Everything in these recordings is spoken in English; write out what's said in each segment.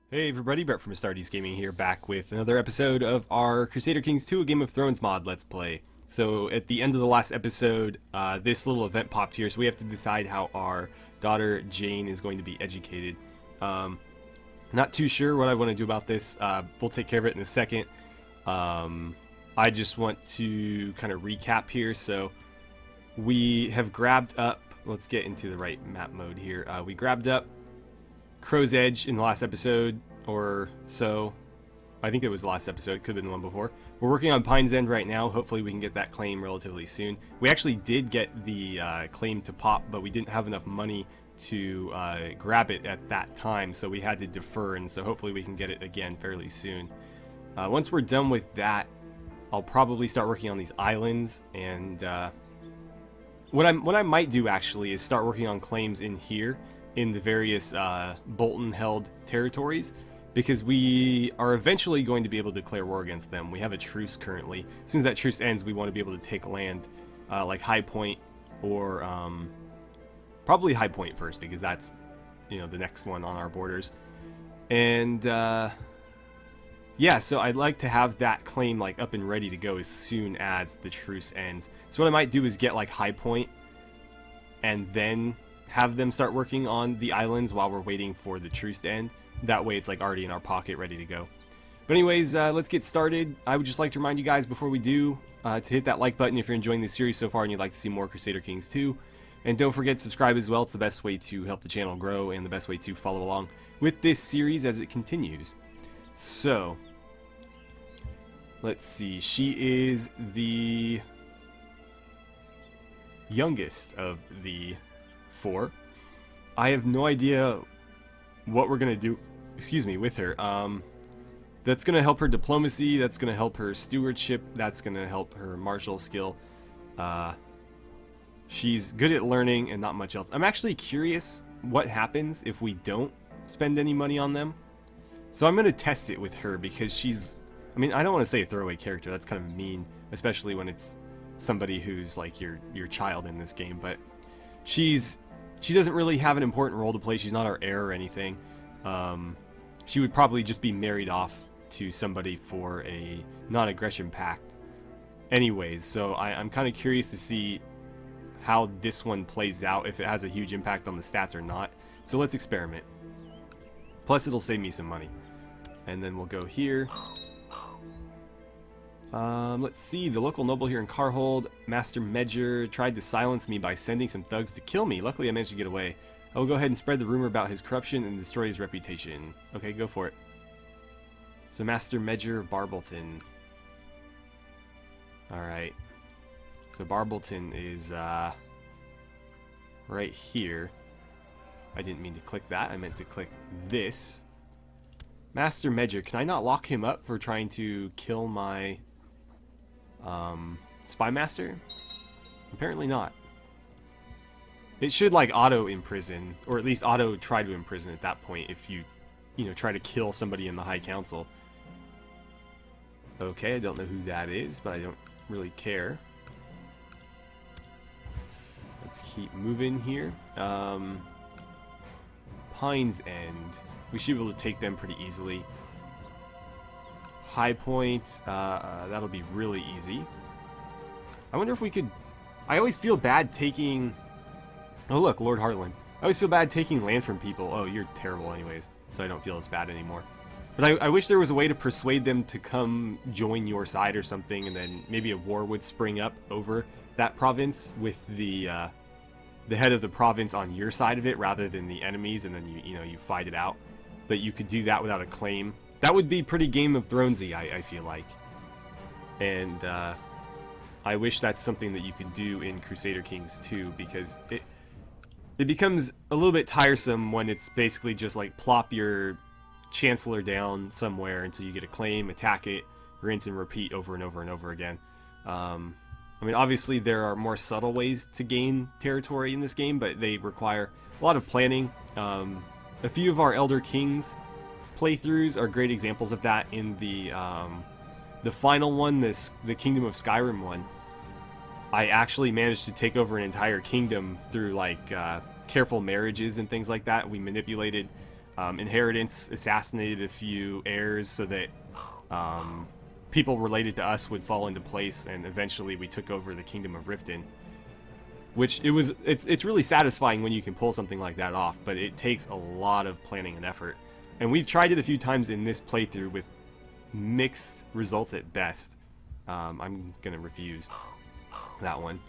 Hey everybody, Brett from AstartesGaming here, back with another episode of our Crusader Kings 2 A Game of Thrones mod Let's Play. So at the end of the last episode, this little event popped here, so we have to decide how our daughter Jane is going to be educated. Not too sure what I want to do about this. We'll take care of it in a second. I just want to kind of recap here. So we have grabbed up, let's get into the right map mode here. We grabbed up Crow's Edge in the last episode or so. I think it was the last episode, could have been the one before. We're working on Pine's End right now. Hopefully we can get that claim relatively soon. We actually did get the claim to pop, but we didn't have enough money to grab it at that time, so we had to defer, and so hopefully we can get it again fairly soon. Once we're done with that, I'll probably start working on these islands, and what I might do actually is start working on claims in here in the various Bolton-held territories, because we are eventually going to be able to declare war against them. We have a truce currently. As soon as that truce ends, we want to be able to take land like High Point, or probably High Point first, because that's, you know, the next one on our borders. And yeah, so I'd like to have that claim like up and ready to go as soon as the truce ends. So what I might do is get like High Point and then have them start working on the islands while we're waiting for the truce to end. That way it's like already in our pocket, ready to go. But anyways, let's get started. I would just like to remind you guys before we do to hit that like button if you're enjoying this series so far and you'd like to see more Crusader Kings 2. And don't forget to subscribe as well. It's the best way to help the channel grow and the best way to follow along with this series as it continues. So, let's see. She is the youngest of the four. I have no idea what we're gonna do, with her. That's gonna help her diplomacy, that's gonna help her stewardship, that's gonna help her martial skill. She's good at learning and not much else. I'm actually curious what happens if we don't spend any money on them. So I'm gonna test it with her, because she's, I mean, I don't want to say a throwaway character, that's kind of mean, especially when it's somebody who's like your child in this game, but she doesn't really have an important role to play. She's not our heir or anything. She would probably just be married off to somebody for a non-aggression pact anyways, so I'm kind of curious to see how this one plays out, if it has a huge impact on the stats or not. So let's experiment. Plus it'll save me some money. And then we'll go here. Let's see, the local noble here in Carhold, Master Medger, tried to silence me by sending some thugs to kill me. Luckily I managed to get away. I will go ahead and spread the rumor about his corruption and destroy his reputation. Okay, go for it. So Master Medger of Barbleton. Alright. So Barbleton is right here. I didn't mean to click that, I meant to click this. Master Medger, can I not lock him up for trying to kill my Spy Master? Apparently not. It should like auto imprison, or at least auto try to imprison at that point if you know, try to kill somebody in the High Council. Okay, I don't know who that is, but I don't really care. Let's keep moving here. Pine's End. We should be able to take them pretty easily. High Point, that'll be really easy. I wonder if we could... I always feel bad taking... Oh look, Lord Harlan. I always feel bad taking land from people. Oh, you're terrible anyways, so I don't feel as bad anymore. But I wish there was a way to persuade them to come join your side or something, and then maybe a war would spring up over that province with the head of the province on your side of it rather than the enemies, and then you fight it out. But you could do that without a claim. That would be pretty Game of Thronesy, I feel like. And I wish that's something that you could do in Crusader Kings 2, because it becomes a little bit tiresome when it's basically just like plop your Chancellor down somewhere until you get a claim, attack it, rinse and repeat over and over and over again. I mean, obviously there are more subtle ways to gain territory in this game, but they require a lot of planning. A few of our Elder Kings playthroughs are great examples of that. In the final one, the Kingdom of Skyrim one, I actually managed to take over an entire kingdom through like careful marriages and things like that. We manipulated inheritance, assassinated a few heirs so that people related to us would fall into place, and eventually we took over the Kingdom of Riften. Which it's really satisfying when you can pull something like that off, but it takes a lot of planning and effort. And we've tried it a few times in this playthrough with mixed results at best. I'm gonna refuse that one.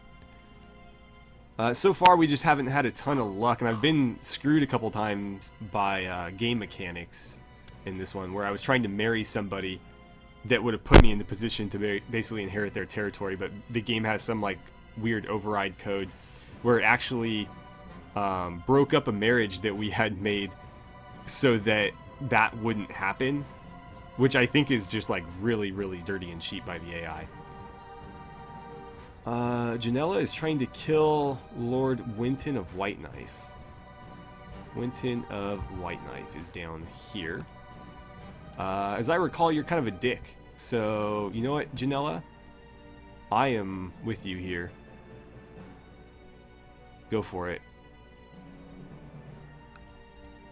So far we just haven't had a ton of luck, and I've been screwed a couple times by game mechanics in this one, where I was trying to marry somebody that would have put me in the position to basically inherit their territory, but the game has some like weird override code where it actually broke up a marriage that we had made so that that wouldn't happen, which I think is just like really, really dirty and cheap by the AI. Janella is trying to kill Lord Winton of White Knife. Winton of White Knife is down here. As I recall, you're kind of a dick. So, you know what, Janella? I am with you here. Go for it.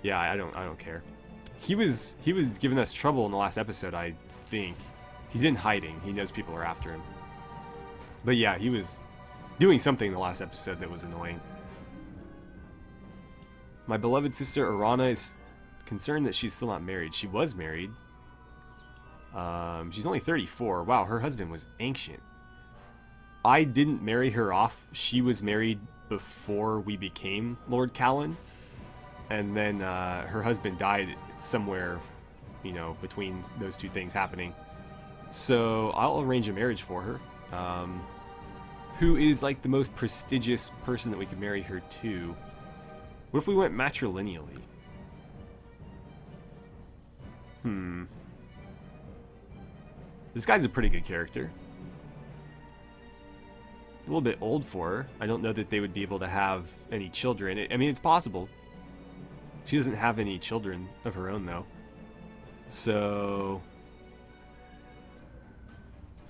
Yeah, I don't care. He was giving us trouble in the last episode, I think. He's in hiding. He knows people are after him. But yeah, he was doing something in the last episode that was annoying. My beloved sister Arana is concerned that she's still not married. She was married. She's only 34. Wow, her husband was ancient. I didn't marry her off. She was married before we became Lord Callan. And then her husband died somewhere, you know, between those two things happening. So I'll arrange a marriage for her. Who is like the most prestigious person that we could marry her to? What if we went matrilineally? This guy's a pretty good character. A little bit old for her. I don't know that they would be able to have any children. I mean, it's possible. She doesn't have any children of her own, though. So...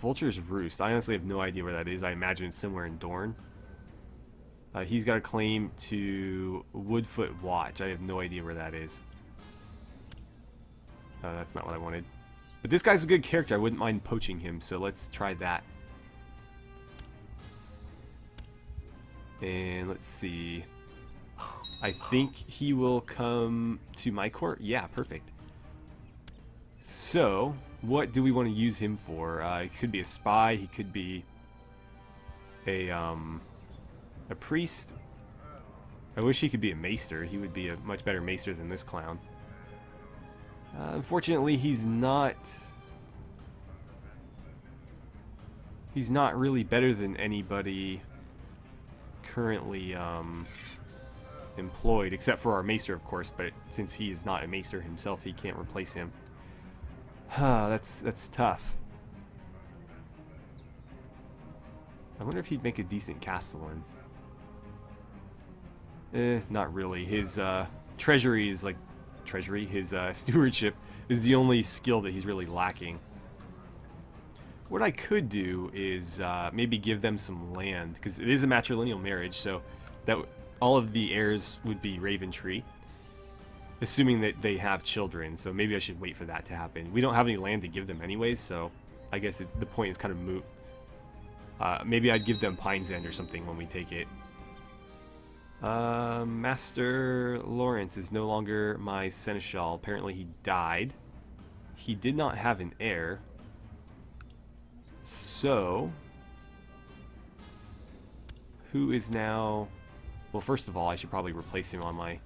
Vulture's Roost. I honestly have no idea where that is. I imagine it's somewhere in Dorne. He's got a claim to Woodfoot Watch. I have no idea where that is. That's not what I wanted. But this guy's a good character. I wouldn't mind poaching him, so let's try that. And let's see. I think he will come to my court. Yeah, perfect. So, what do we want to use him for? He could be a spy. He could be a priest. I wish he could be a maester. He would be a much better maester than this clown. Unfortunately, he's not really better than anybody currently employed, except for our maester, of course. But since he is not a maester himself, he can't replace him. That's tough. I wonder if he'd make a decent castellan. Not really. His treasury is like his stewardship is the only skill that he's really lacking. What I could do is maybe give them some land, because it is a matrilineal marriage, so that all of the heirs would be Raventree, assuming that they have children. So maybe I should wait for that to happen. We don't have any land to give them anyways, so I guess the point is kind of moot. Maybe I'd give them Pine's End or something when we take it. Master Lawrence is no longer my seneschal. Apparently he died. He did not have an heir. So, who is now... Well, first of all, I should probably replace him on my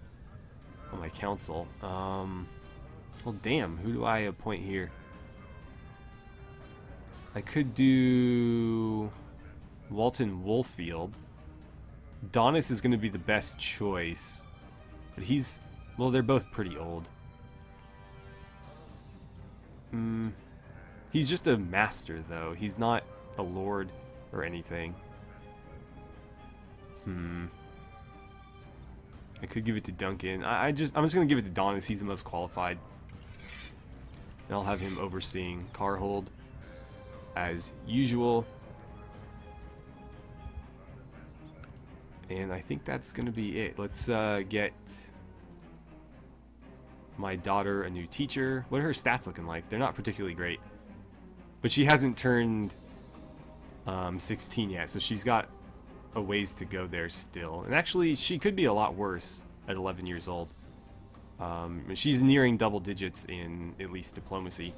council. Well, damn, who do I appoint here? I could do Walton Woolfield. Donis is going to be the best choice, but well, they're both pretty old. He's just a master, though. He's not a lord or anything. I could give it to Duncan. I'm just gonna give it to Donis. He's the most qualified. And I'll have him overseeing Carhold as usual. And I think that's gonna be it. Let's get my daughter a new teacher. What are her stats looking like? They're not particularly great. But she hasn't turned 16 yet, so she's got a ways to go there still. And actually, she could be a lot worse at 11 years old. She's nearing double digits in at least diplomacy.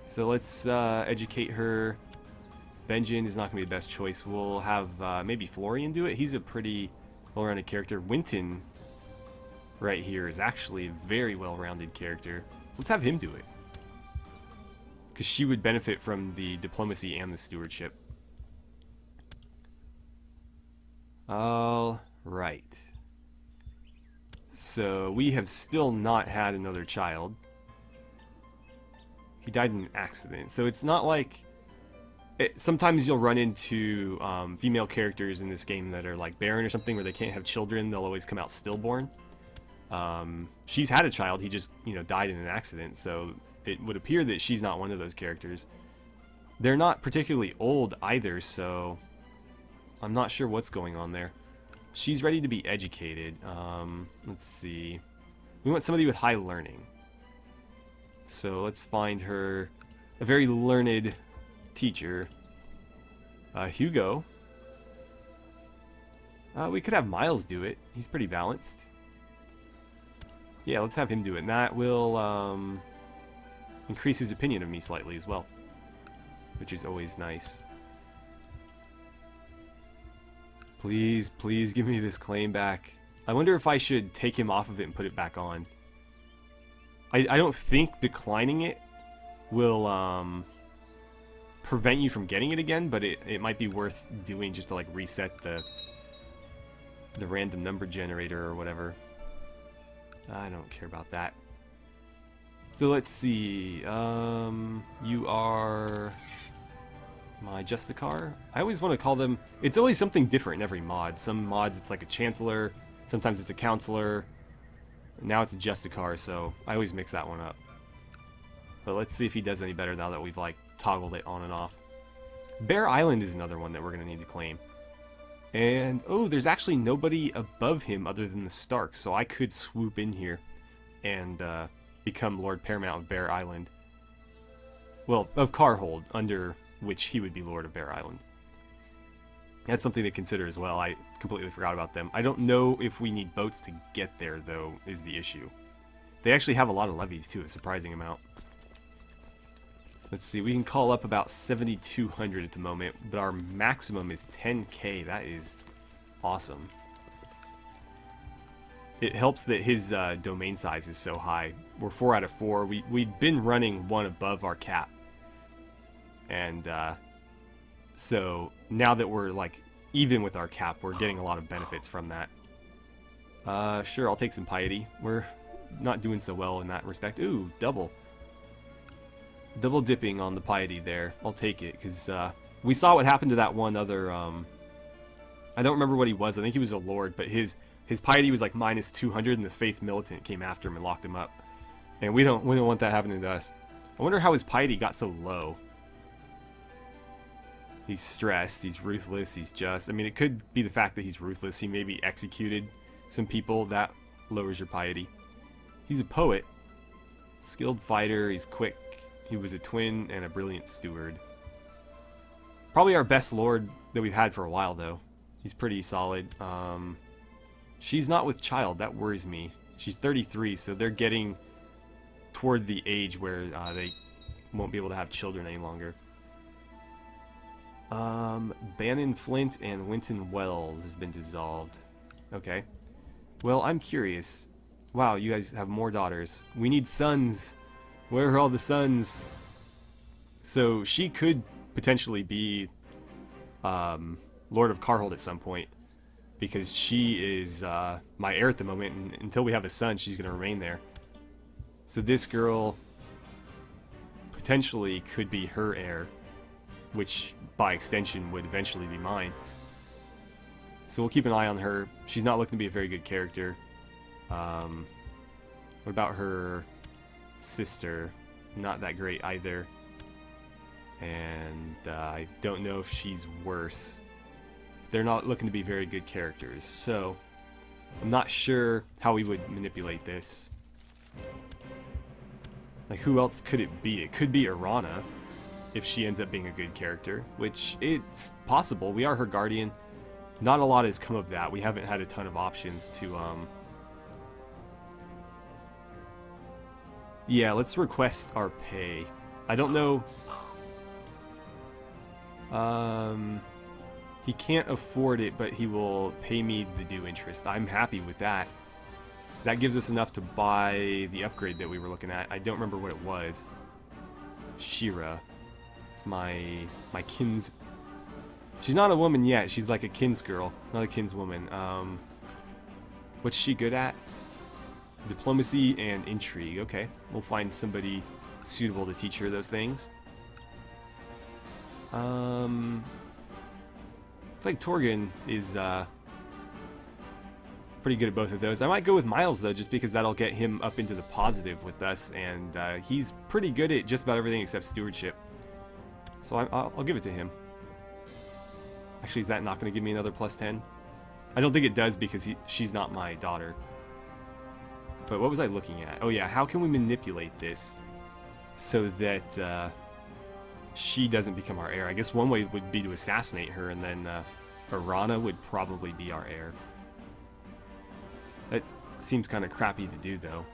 So let's educate her. Benjen is not going to be the best choice. We'll have maybe Florian do it. He's a pretty well-rounded character. Winton right here is actually a very well-rounded character. Let's have him do it, because she would benefit from the diplomacy and the stewardship. All right. So we have still not had another child. He died in an accident. So it's not like... sometimes you'll run into female characters in this game that are like barren or something, where they can't have children. They'll always come out stillborn. She's had a child. He just, died in an accident. So it would appear that she's not one of those characters. They're not particularly old either, so I'm not sure what's going on there. She's ready to be educated. Let's see. We want somebody with high learning. So let's find her a very learned teacher. Hugo. We could have Miles do it. He's pretty balanced. Yeah, let's have him do it. And that will increase his opinion of me slightly as well, which is always nice. Please, please give me this claim back. I wonder if I should take him off of it and put it back on. I don't think declining it will prevent you from getting it again, but it might be worth doing just to like reset the random number generator or whatever. I don't care about that. So let's see. You are my Justicar. I always want to call them... It's always something different in every mod. Some mods it's like a Chancellor. Sometimes it's a Counselor. Now it's a Justicar, so I always mix that one up. But let's see if he does any better now that we've like toggled it on and off. Bear Island is another one that we're going to need to claim. And, oh, there's actually nobody above him other than the Starks, so I could swoop in here and become Lord Paramount of Bear Island. Well, of Carhold, under which he would be Lord of Bear Island. That's something to consider as well. I completely forgot about them. I don't know if we need boats to get there, though, is the issue. They actually have a lot of levies, too, a surprising amount. Let's see, we can call up about 7,200 at the moment, but our maximum is 10k. That is awesome. It helps that his domain size is so high. We're 4 out of 4. We'd been running one above our cap. And so now that we're like even with our cap, we're getting a lot of benefits from that. Sure, I'll take some piety. We're not doing so well in that respect. Ooh, double dipping on the piety there. I'll take it, because we saw what happened to that one other, I don't remember what he was. I think he was a lord, but his piety was like minus 200, and the Faith Militant came after him and locked him up. And we don't want that happening to us. I wonder how his piety got so low. He's stressed, he's ruthless, he's just... I mean, it could be the fact that he's ruthless. He maybe executed some people. That lowers your piety. He's a poet. Skilled fighter, he's quick. He was a twin and a brilliant steward. Probably our best lord that we've had for a while, though. He's pretty solid. She's not with child. That worries me. She's 33, so they're getting toward the age where they won't be able to have children any longer. Bannon Flint and Winton Wells has been dissolved. Okay. Well, I'm curious. Wow, you guys have more daughters. We need sons. Where are all the sons? So she could potentially be Lord of Carhold at some point, because she is my heir at the moment, and until we have a son, she's going to remain there. So this girl potentially could be her heir, which by extension would eventually be mine. So we'll keep an eye on her. She's not looking to be a very good character. What about her sister? Not that great either. And I don't know if she's worse. They're not looking to be very good characters. So I'm not sure how we would manipulate this. Like, who else could it be? It could be Irana, if she ends up being a good character, which it's possible. We are her guardian. Not a lot has come of that. We haven't had a ton of options to, Yeah, let's request our pay. I don't know. He can't afford it, but he will pay me the due interest. I'm happy with that. That gives us enough to buy the upgrade that we were looking at. I don't remember what it was. Shira. It's my kins. She's not a woman yet. She's like a kins girl, not a kinswoman. What's she good at? Diplomacy and intrigue. Okay, we'll find somebody suitable to teach her those things. It's like Torgon is pretty good at both of those. I might go with Miles though, just because that'll get him up into the positive with us, and he's pretty good at just about everything except stewardship. So I'll give it to him. Actually, is that not going to give me another +10? I don't think it does because she's not my daughter. But what was I looking at? Oh yeah, how can we manipulate this so that she doesn't become our heir? I guess one way would be to assassinate her, and then Irana would probably be our heir. That seems kind of crappy to do, though.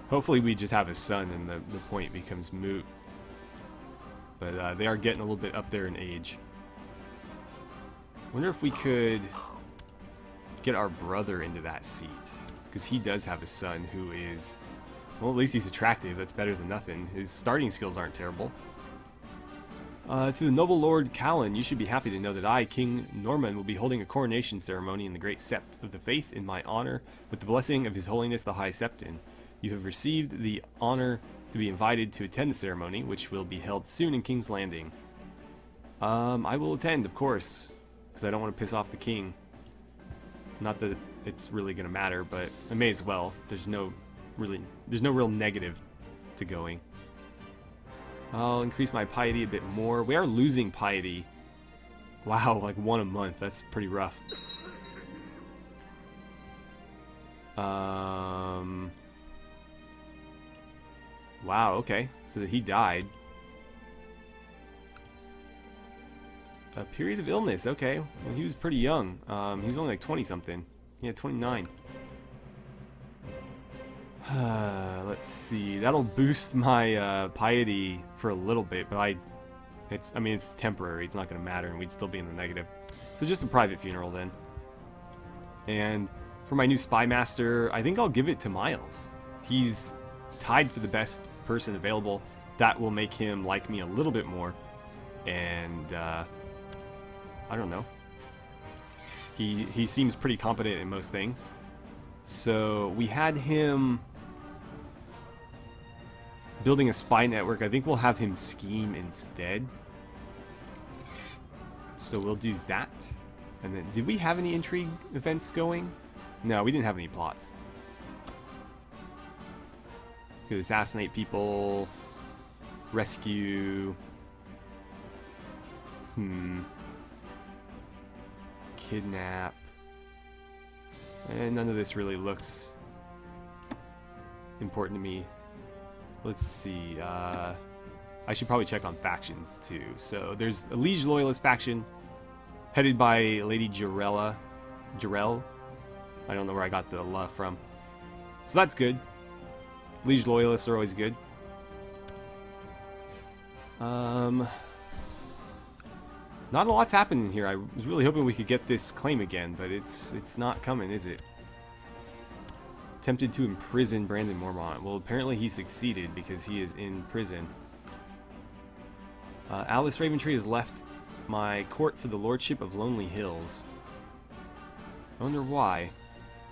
Hopefully we just have a son and the point becomes moot. But they are getting a little bit up there in age. Wonder if we could get our brother into that seat. Because he does have a son who is... Well, at least he's attractive. That's better than nothing. His starting skills aren't terrible. To the noble Lord Callan, you should be happy to know that I, King Norman, will be holding a coronation ceremony in the Great Sept of the Faith in my honor, with the blessing of His Holiness the High Septon. You have received the honor to be invited to attend the ceremony, which will be held soon in King's Landing. I will attend, of course, because I don't want to piss off the king. Not that it's really going to matter, but I may as well. There's no real negative to going. I'll increase my piety a bit more. We are losing piety. Wow, like 1 a month. That's pretty rough. Wow, okay. So he died. A period of illness, okay. Well, he was pretty young. He was only like 20-something. Yeah, 29. Let's see. That'll boost my piety for a little bit, but I mean, it's temporary. It's not going to matter, and we'd still be in the negative. So just a private funeral then. And for my new spy master, I think I'll give it to Miles. He's tied for the best person available. That will make him like me a little bit more. And I don't know. He seems pretty competent in most things. So we had him building a spy network. I think we'll have him scheme instead. So we'll do that. And then, did we have any intrigue events going? No, we didn't have any plots. Could assassinate people. Rescue. Kidnap. And none of this really looks important to me. Let's see. I should probably check on factions too. So there's a Liege Loyalist faction headed by Lady Jarell. I don't know where I got the la from. So that's good. Liege Loyalists are always good. Not a lot's happening here. I was really hoping we could get this claim again, but it's not coming, is it? Attempted to imprison Brandon Mormont. Well, apparently he succeeded because he is in prison. Alice Raventree has left my court for the lordship of Lonely Hills. I wonder why.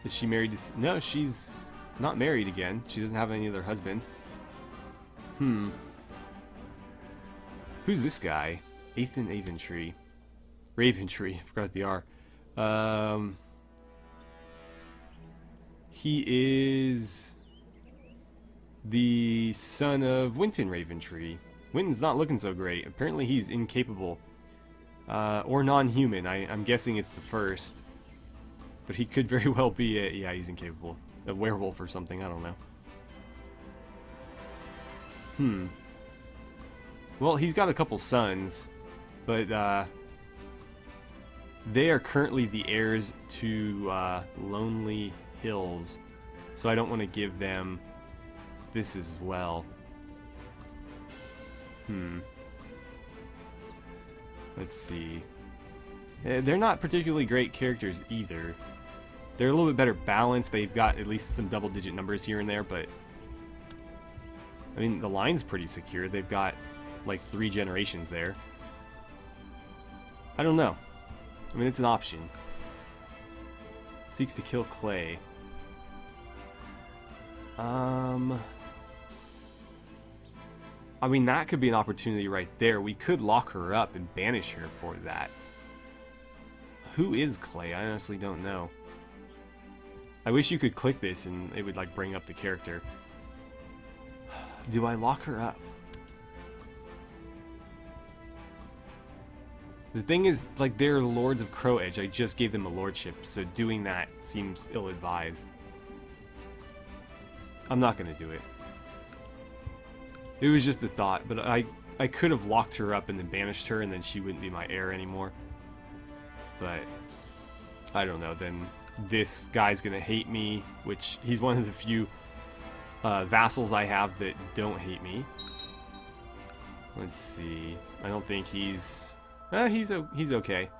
Is she married to... No, she's not married again. She doesn't have any other husbands. Who's this guy? Ethan Raventree. Raventree. I forgot the R. He is the son of Winton Raventree. Winton's not looking so great. Apparently he's incapable. Or non-human. I'm guessing it's the first. But he could very well be yeah, he's incapable. a werewolf or something. I don't know. Well, he's got a couple sons, but they are currently the heirs to Lonely Hills, so I don't want to give them this as well. Let's see. They're not particularly great characters either. They're a little bit better balanced. They've got at least some double-digit numbers here and there, but I mean, the line's pretty secure. They've got like 3 generations there. I don't know. I mean, it's an option. Seeks to kill Clay. I mean, that could be an opportunity right there. We could lock her up and banish her for that. Who is Clay? I honestly don't know. I wish you could click this and it would like bring up the character. Do I lock her up? The thing is, like, they're lords of Crow Edge. I just gave them a lordship, so doing that seems ill-advised. I'm not gonna do it. It was just a thought, but I could have locked her up and then banished her, and then she wouldn't be my heir anymore. But I don't know. Then this guy's gonna hate me, which he's one of the few vassals I have that don't hate me. Let's see. I don't think he's okay.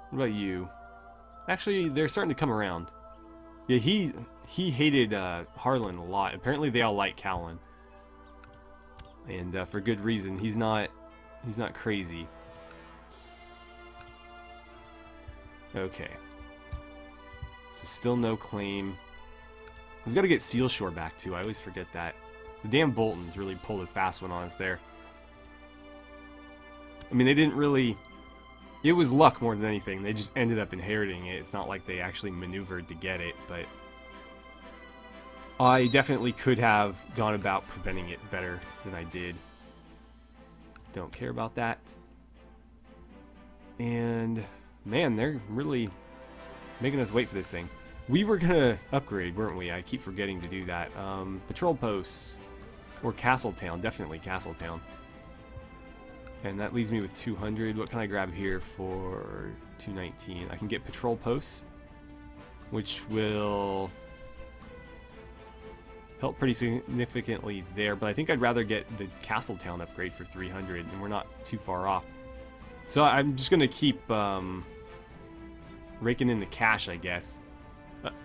What about you? Actually, they're starting to come around. Yeah, he hated Harlan a lot. Apparently, they all like Callan, and for good reason. He's not crazy. Okay. So still no claim. We've got to get Sealshore back too. I always forget that. The damn Boltons really pulled a fast one on us there. I mean, they didn't really... It was luck more than anything. They just ended up inheriting it. It's not like they actually maneuvered to get it, but... I definitely could have gone about preventing it better than I did. Don't care about that. And... Man, they're really making us wait for this thing. We were gonna upgrade, weren't we? I keep forgetting to do that. Patrol posts. Or Castletown. Definitely Castletown. And that leaves me with 200. What can I grab here for 219? I can get patrol posts, which will help pretty significantly there. But I think I'd rather get the Castletown upgrade for 300, and we're not too far off. So I'm just going to keep raking in the cash, I guess.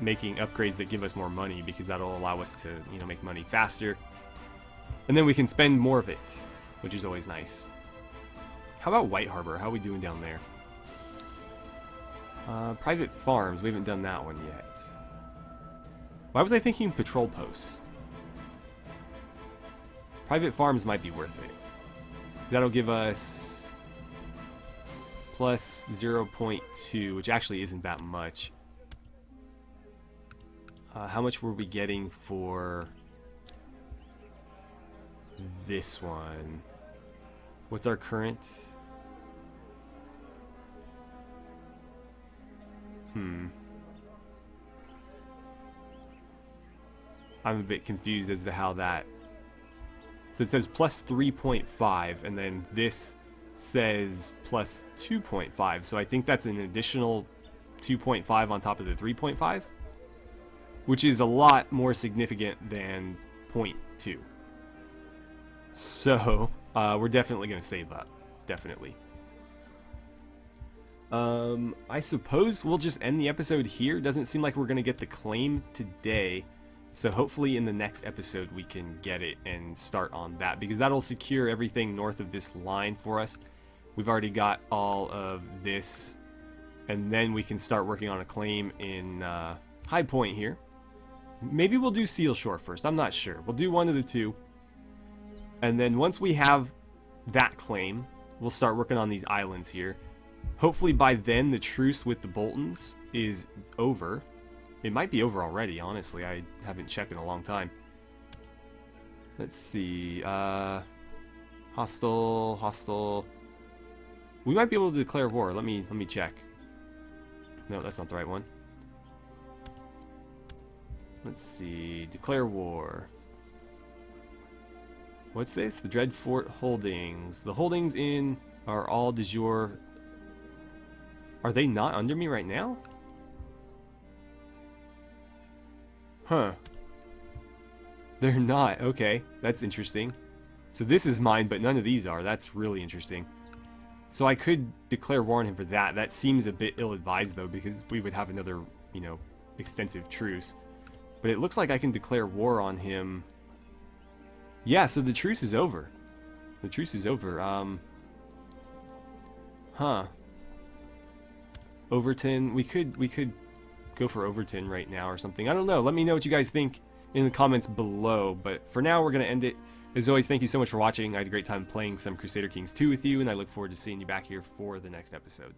Making upgrades that give us more money, because that'll allow us to, you know, make money faster. And then we can spend more of it, which is always nice. How about White Harbor? How are we doing down there? Private farms. We haven't done that one yet. Why was I thinking patrol posts? Private farms might be worth it. That'll give us plus 0.2, which actually isn't that much. How much were we getting for this one? What's our current? I'm a bit confused as to how that... So it says plus 3.5, and then this says plus 2.5. So I think that's an additional 2.5 on top of the 3.5, which is a lot more significant than 0.2. So we're definitely going to save up. Definitely. I suppose we'll just end the episode here. Doesn't seem like we're going to get the claim today. So hopefully in the next episode we can get it and start on that, because that'll secure everything north of this line for us. We've already got all of this, and then we can start working on a claim in High Point here. Maybe we'll do Sealshore first. I'm not sure. We'll do one of the two. And then once we have that claim, we'll start working on these islands here. Hopefully by then the truce with the Boltons is over. It might be over already, honestly. I haven't checked in a long time. Let's see. Hostile. We might be able to declare war. Let me check. No, that's not the right one. Let's see. Declare war. What's this? The Dread Fort holdings. The holdings in are all de jure. Are they not under me right now? Huh. They're not. Okay, that's interesting. So this is mine, but none of these are. That's really interesting. So I could declare war on him for that. That seems a bit ill-advised, though, because we would have another, you know, extensive truce. But it looks like I can declare war on him. Yeah, so the truce is over. The truce is over. Huh. Overton. We could go for Overton right now or something. I don't know. Let me know what you guys think in the comments below. But for now, we're going to end it. As always, thank you so much for watching. I had a great time playing some Crusader Kings 2 with you, and I look forward to seeing you back here for the next episode.